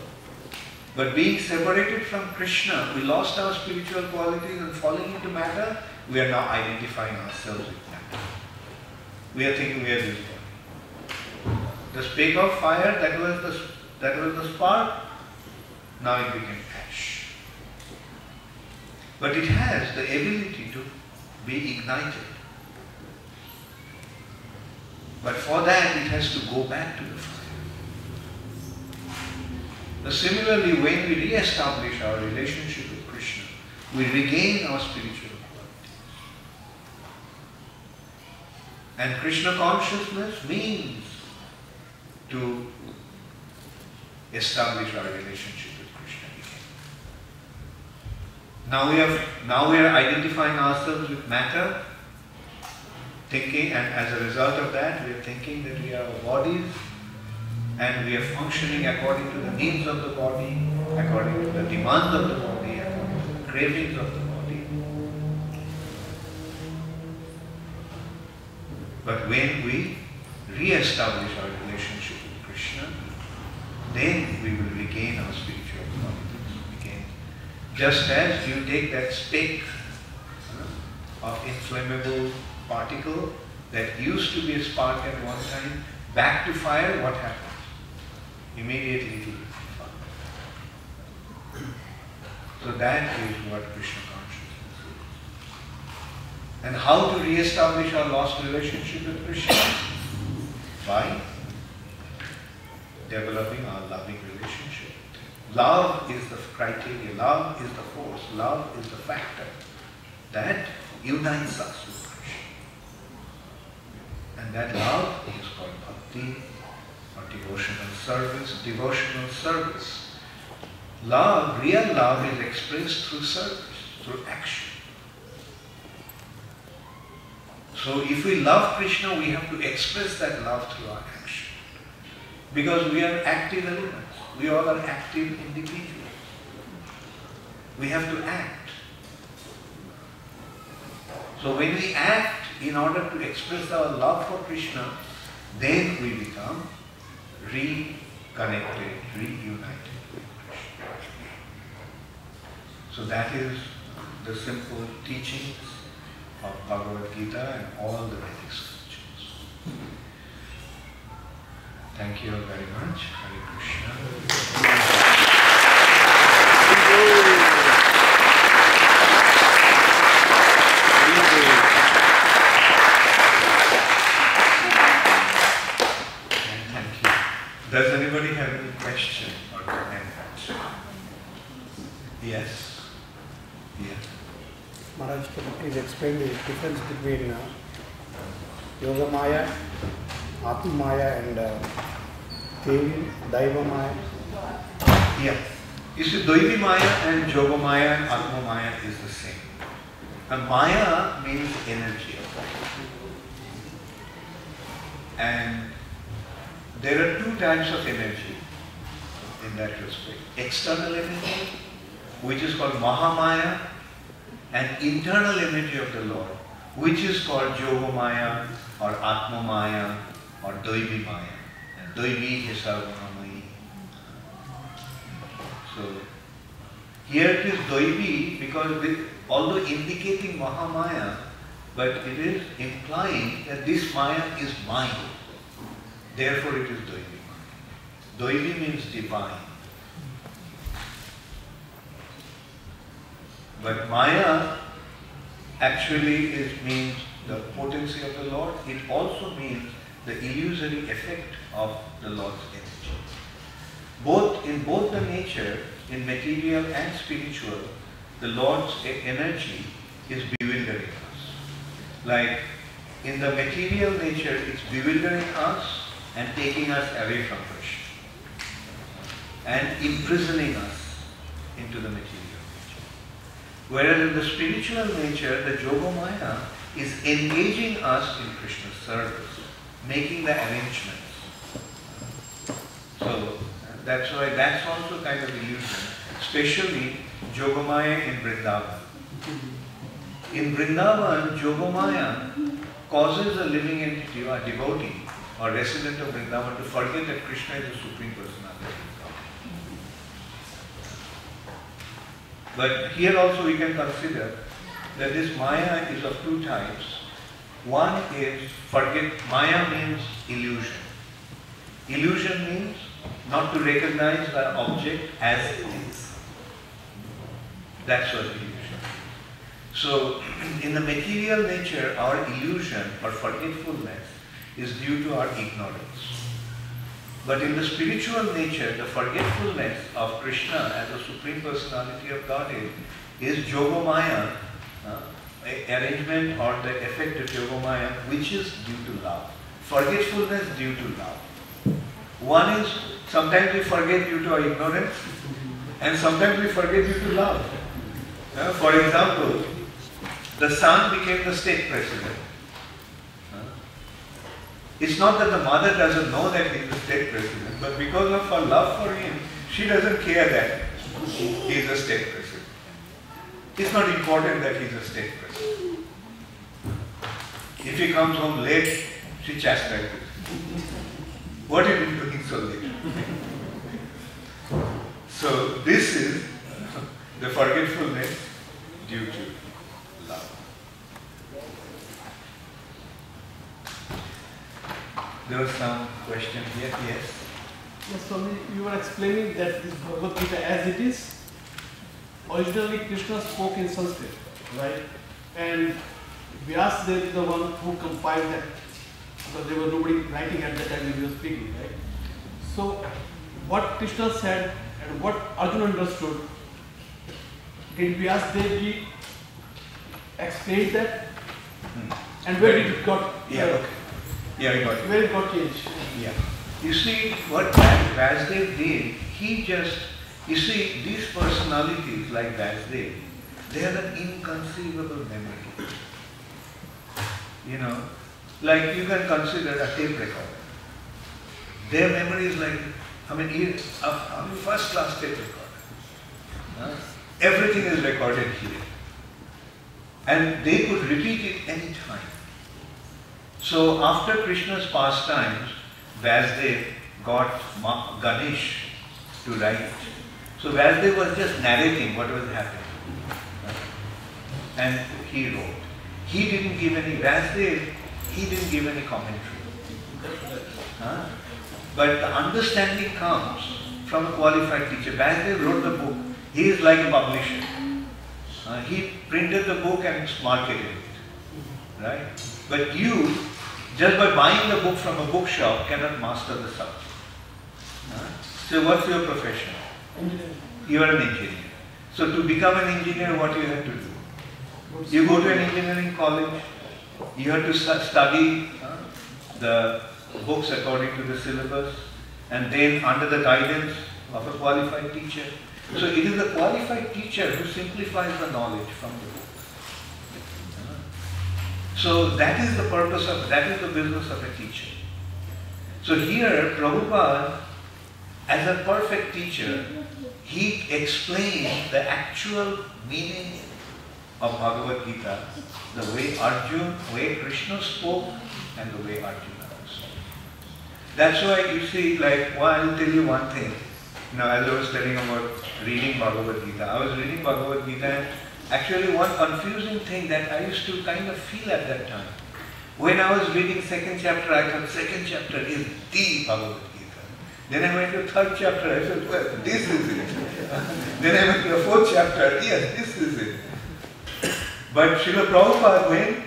but being separated from Krishna, we lost our spiritual qualities and falling into matter, we are now identifying ourselves with matter. We are thinking we are this body. The speck of fire, that was the spark, now it became ash. But it has the ability to be ignited. But for that it has to go back to the fire. Now, similarly, when we re-establish our relationship with Krishna, we regain our spiritual qualities. And Krishna consciousness means to establish our relationship with Krishna again. Now we are identifying ourselves with matter, thinking, and as a result of that, we are thinking that we are our bodies, and we are functioning according to the needs of the body, according to the demands of the body, according to the cravings of the body. But when we re-establish our relationship with Krishna, then we will regain our spiritual qualities. Just as you take that speck of inflammable particle that used to be a spark at one time, back to fire, what happens? Immediately it will be fire. So that is what Krishna consciousness is. And how to re-establish our lost relationship with Krishna? By developing our loving relationship. Love is the criteria, love is the force, love is the factor that unites us with Krishna. And that love is called Bhakti or devotional service. Devotional service. Love, real love is expressed through service, through action. So if we love Krishna, we have to express that love through our action. Because we are active elements. We all are active individuals. We have to act. So when we act in order to express our love for Krishna, then we become reconnected, reunited with Krishna. So that is the simple teachings of Bhagawat Gita and all the Vedic scriptures. Thank you all very much. Hare Krishna. And thank you. Does anybody have any question or comment? Yes. Yes. Maharaj, can you please explain the difference between Yoga Maya, Atma Maya and Devi, Daiva Maya? Yeah. You see, Daivi Maya and Yoga Maya and Atma Maya is the same. And Maya means energy of life. And there are two types of energy in that respect. External energy, which is called Mahamaya, and internal energy of the Lord, which is called Yoga Maya or Atma Maya or Daivi Maya. And Daivi is sarvā. So here it is Daivi because although indicating Mahamaya, but it is implying that this Maya is mine. Therefore it is Daivi Maya. Daivi means divine. But Maya actually means the potency of the Lord. It also means the illusory effect of the Lord's energy. In both the nature, in material and spiritual, the Lord's energy is bewildering us. Like in the material nature, it's bewildering us and taking us away from Krishna and imprisoning us into the material. Whereas in the spiritual nature, the Yoga Maya is engaging us in Krishna's service, making the arrangements. So that's why that's also kind of illusion, especially Yoga Maya in Vrindavan. In Vrindavan, Yoga Maya causes a living entity or a devotee or resident of Vrindavan to forget that Krishna is the Supreme Personality of God. But here also we can consider that this Maya is of two types. One is Maya means illusion. Illusion means not to recognize the object as it is. That's what illusion is. So in the material nature, our illusion or forgetfulness is due to our ignorance. But in the spiritual nature, the forgetfulness of Krishna as the Supreme Personality of Godhead is Yoga Maya, arrangement or the effect of Yoga Maya, which is due to love. Forgetfulness due to love. One is, sometimes we forget due to our ignorance, and sometimes we forget due to love. For example, the son became the state president. It's not that the mother doesn't know that he is the state president, but because of her love for him, she doesn't care that he is a state president. It's not important that he is a state president. If he comes home late, she chastises him. What have you been doing so late? So this is The forgetfulness due to love. There was some question here. Yes. Yes, Swami, you were explaining that this Bhagavad Gita as it is, originally Krishna spoke in Sanskrit, right? And Vyasadeva is the one who compiled that, because there was nobody writing at the time when he was speaking, right? So, what Krishna said and what Arjuna understood, did Vyasadeva ji explain that? And where did it got? Yeah, okay. Yeah, I got it. Where it got changed? Yeah. You see, what Vyasadeva did, you see, these personalities like Vyasadeva, they have an inconceivable memory. You know, like you can consider a tape recorder. Their memory is like, a first-class tape recorder. Everything is recorded here. And they could repeat it any time. So after Krishna's pastimes, Vyasadeva got Ganesh to write. So Vyasadeva was just narrating what was happening. And he wrote. He didn't give any commentary. But the understanding comes from a qualified teacher. Vyasadeva wrote the book. He is like a publisher. He printed the book and marketed it. Right? But you, just by buying the book from a bookshop, cannot master the subject. So what's your profession? Engineer. You are an engineer. So to become an engineer, what do you have to do? You go to an engineering college, you have to study the books according to the syllabus, and then under the guidance of a qualified teacher. So it is the qualified teacher who simplifies the knowledge from the book. So that is the purpose of, that is the business of a teacher. So here, Prabhupada, as a perfect teacher, he explained the actual meaning of Bhagavad Gita, the way Krishna spoke and the way Arjuna spoke. That's why you see, like, I'll tell you one thing. Now, as I was telling about reading Bhagavad Gita, I was reading Bhagavad Gita, and actually one confusing thing that I used to kind of feel at that time. When I was reading second chapter, I thought second chapter is the Bhagavad Gita. Then I went to third chapter, I said, well, this is it. Then I went to the fourth chapter, yes, this is it. But Srila Prabhupada, when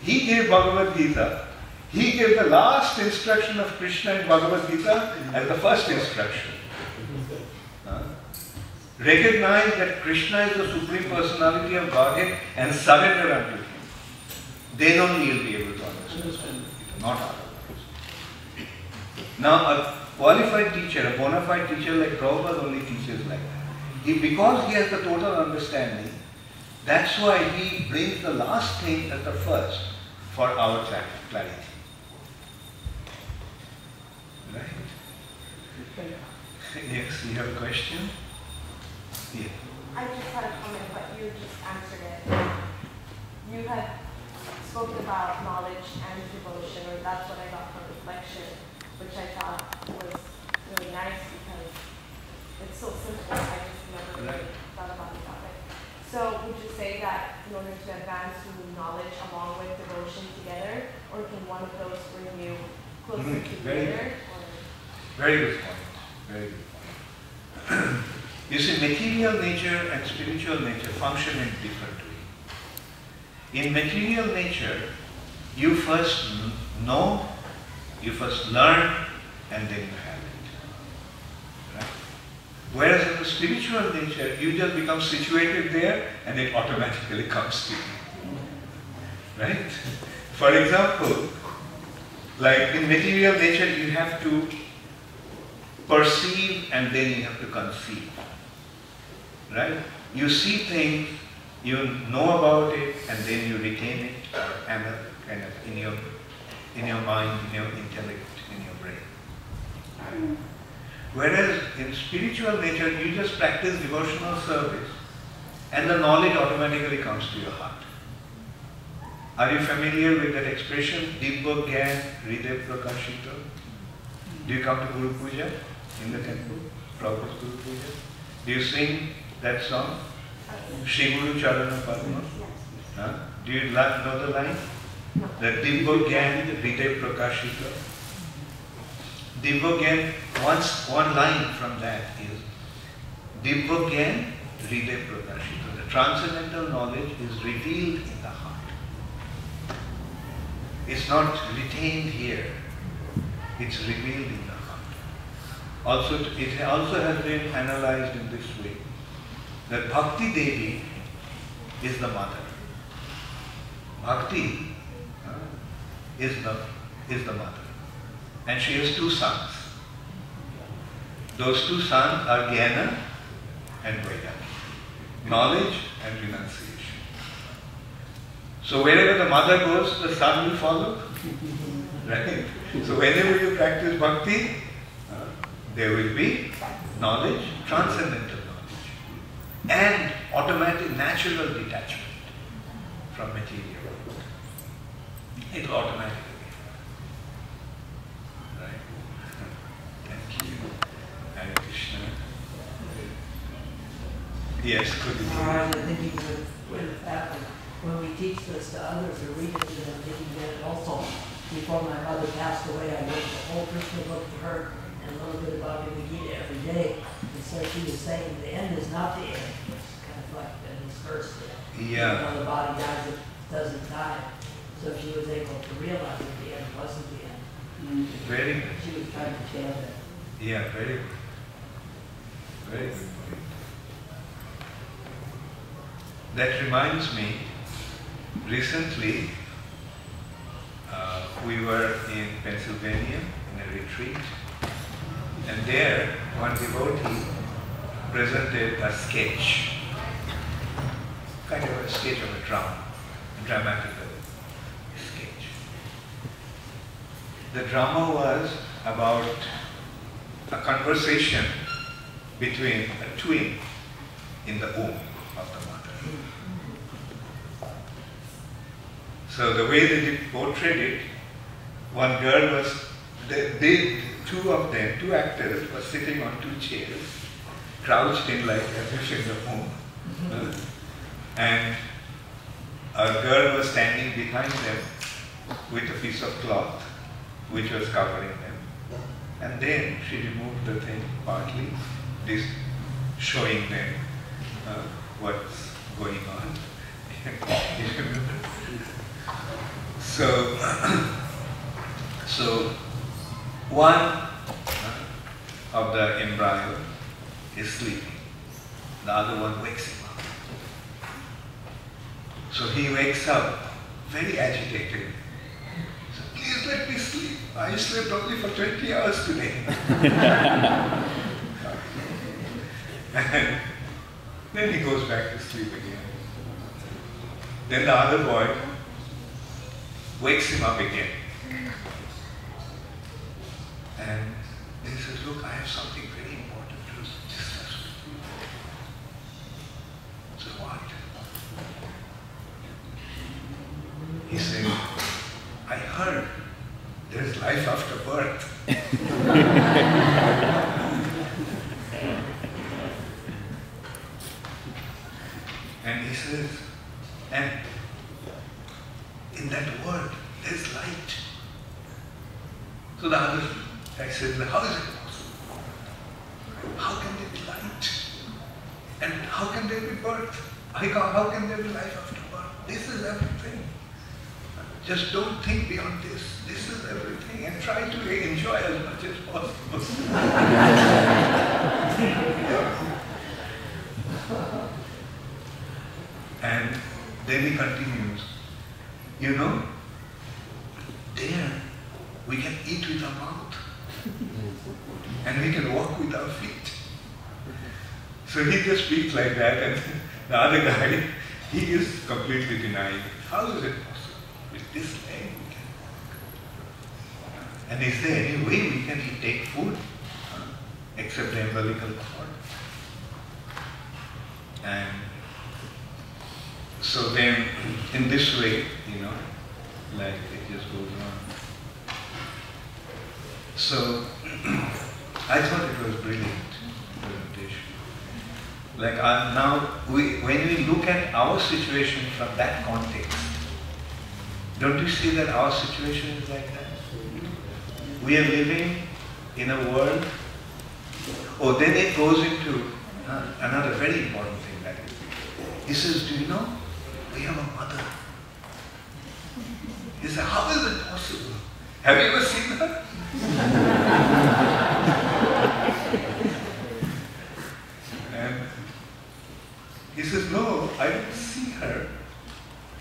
he gave Bhagavad Gita, he gave the last instruction of Krishna in Bhagavad Gita as the first instruction. Recognize that Krishna is the Supreme Personality of Godhead and surrender unto Him. Then only you'll be able to understand it, not otherwise. Now, a qualified teacher, a bona fide teacher like Prabhupada only teaches like that. Because he has the total understanding, that's why he brings the last thing as the first for our clarity. Right? Yes, you have a question? Yeah. I just had a comment, but you just answered it. You had spoken about knowledge and devotion, or that's what I got from reflection, which I thought was really nice because it's so simple. I just never really thought about it that way. So would you say that in order to advance, you need knowledge along with devotion together, or can one of those bring you closer together? Very good point. Very good point. You see, material nature and spiritual nature function in different ways. In material nature, you first know, you first learn, and then you have it. Right? Whereas in the spiritual nature, you just become situated there and it automatically comes to you. Right? For example, like in material nature, you have to perceive and then you have to conceive. Right? You see things, you know about it, and then you retain it kind of in your mind, in your intellect, in your brain. Whereas in spiritual nature, you just practice devotional service, and the knowledge automatically comes to your heart. Are you familiar with that expression, Dibba Gyan Hriday Prakashito? Do you come to Guru Puja in the temple? Prabhupada's Guru Puja? Do you sing that song? Shri Guru Charana Padma. Huh? Do you know the line? No. The Divya Gyan Hriday Prakashita. Divya Gyan, one line from that is Divya Gyan Hriday Prakashita. The transcendental knowledge is revealed in the heart. It's not retained here. It's revealed in the heart. Also, it also has been analyzed in this way, that Bhakti Devi is the mother. Bhakti is the mother. And she has two sons. Those two sons are Jnana and Vairagya. Knowledge and renunciation. So wherever the mother goes, the son will follow. Right? So whenever you practice bhakti, there will be knowledge, transcendental knowledge, and automatic, natural detachment from material. It will automatically happen. Right? Thank you. Hare Krishna. Yes, could you I'm thinking with that, when we teach this to others or read it to them, thinking that it also, before my mother passed away, I read the whole Krishna book to her and a little bit about Bhagavad Gita every day. And so she was saying the end is not the end. It's kind of like in this verse that Yeah. when the body dies, it doesn't die. So she was able to realize that the end wasn't the end. Very good. She was trying to chant it. Yeah, very good. Very good point. That reminds me, recently we were in Pennsylvania in a retreat, and there one devotee presented a sketch, kind of a sketch of a drama, a dramatical sketch. The drama was about a conversation between a twin in the womb of the mother. So the way they portrayed it, one girl was, two of them, two actors were sitting on two chairs, crouched in like as if in the womb. And a girl was standing behind them with a piece of cloth which was covering them. And then she removed the thing partly, this showing them what's going on. So one of the embryo is sleeping. The other one wakes him up. So he wakes up very agitated. So, please let me sleep. I slept only for 20 hours today. And then he goes back to sleep again. Then the other boy wakes him up again. And he says, look, I have something very important to discuss with you. So what? He said, I heard there's life after birth. And he says, and in that word, there's light. So the other guy says, how is it possible? How can there be light? And how can there be birth? How can there be life after birth? This is everything. Just don't think beyond this. This is everything. And try to enjoy as much as possible. And then he continues, you know, there we can eat with our mouth and we can walk with our feet. So he just speaks like that, and the other guy, he is completely denying. How is it possible? With this leg we can walk. And is there any way we can take food except the umbilical cord? And so then, in this way, you know, like it just goes on. So, I thought it was brilliant presentation. Like now, when we look at our situation from that context, don't you see that our situation is like that? We are living in a world. Oh, then it goes into another very important thing that is. He says, do you know, we have a mother. He said, how is it possible? Have you ever seen her? And he says, no, I don't see her,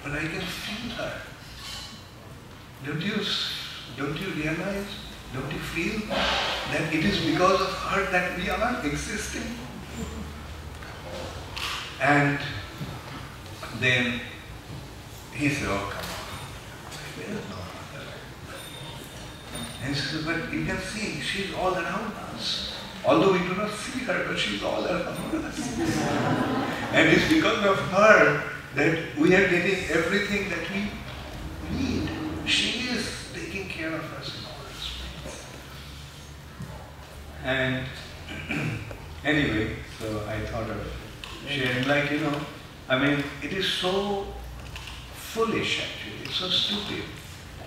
but I can feel her. Don't you realize, don't you feel that it is because of her that we are existing? And then he said, oh, come on, there is no mother. And he says, but you can see, she's all around us. Although we do not see her, but she's all around us. And it's because of her that we are getting everything that we need. She is taking care of us in all respects. And anyway, so I thought of sharing, like, it is so foolish actually, it's so stupid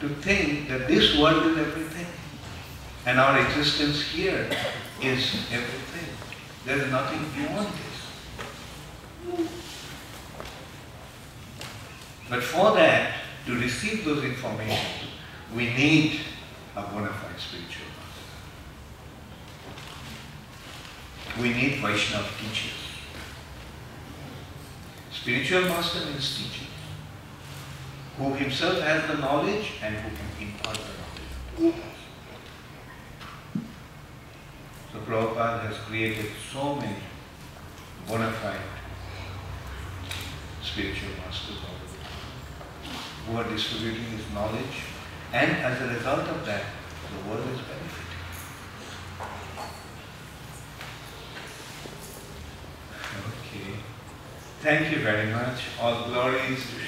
to think that this world is everything and our existence here is everything. There is nothing beyond this. But for that, to receive those information, we need a bona fide spiritual master. We need Vaishnava teachers. Spiritual master means teacher, who himself has the knowledge and who can impart the knowledge. So Prabhupada has created so many bona fide spiritual masters who are distributing his knowledge, and as a result of that, the world is benefiting. Okay. Thank you very much. All glories to